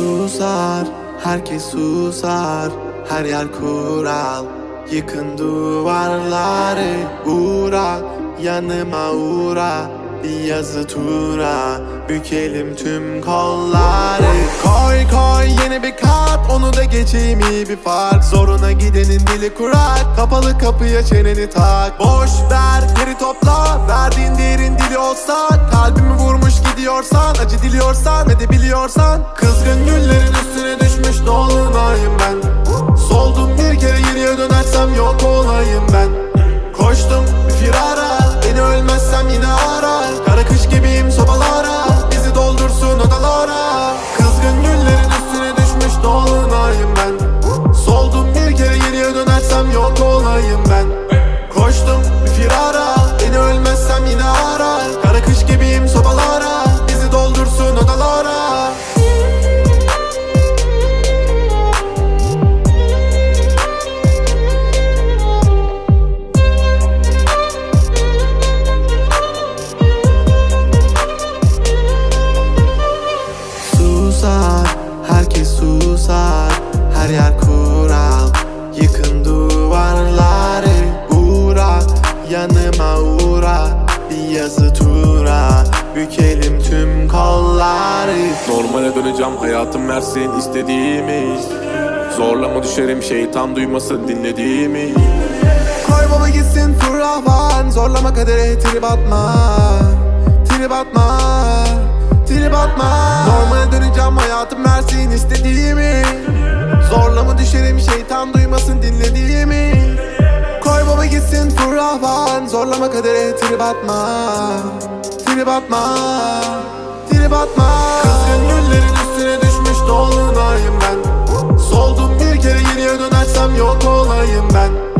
Susar, herkes susar, her yer kural. Yıkın duvarları, uğra, yanıma uğra. Bir yazı tura, bükelim tüm kolları. Koy koy yeni bir kat, onu da geçeyim iyi bir fark. Zoruna gidenin dili kurak, kapalı kapıya çeneni tak. Boş ver geri topla, verdiğin değerin dili olsa. Kalbimi vurmuş gidiyorsan, acı diliyorsan ve de biliyorsan. Kızgın güllerin üstüne düşmüş dolunayım ben. Soldum bir kere geriye dönersem yok olayım ben. Koştum bir firara, beni ölmezsem yine ara. Kara kış gibiyim sobalara, bizi doldursun odalara. Kızgın güllerin üstüne düşmüş dolunayım ben. Soldum bir kere geriye dönersem yok olayım ben. Koştum bir firara, beni ölmezsem yine ara. Kara kış gibiyim sobalara, bizi doldursun odalara. Herkes susar, her yer kural. Yıkın duvarları, uğra, yanıma uğra. Bir yazı tura, bükelim tüm kolları. Normale döneceğim, hayatım versin istediğimi. Zorlama düşerim, şeytan duymasın dinlediğimi. Koy baba gitsin fırlavan, zorlama kadere trip atma. Trip atma, trip atma. Normale döneceğim, hayatım versin istediğimi. Zorlama düşerim, şeytan duymasın dinlediğimi. Koy baba gitsin fırlavan, zorlama kadere trip atma. Trip atma, trip atma. Kızgın güllerin üstüne düşmüş dolunayım ben. Soldum bir kere geriye dönersem yok olayım ben.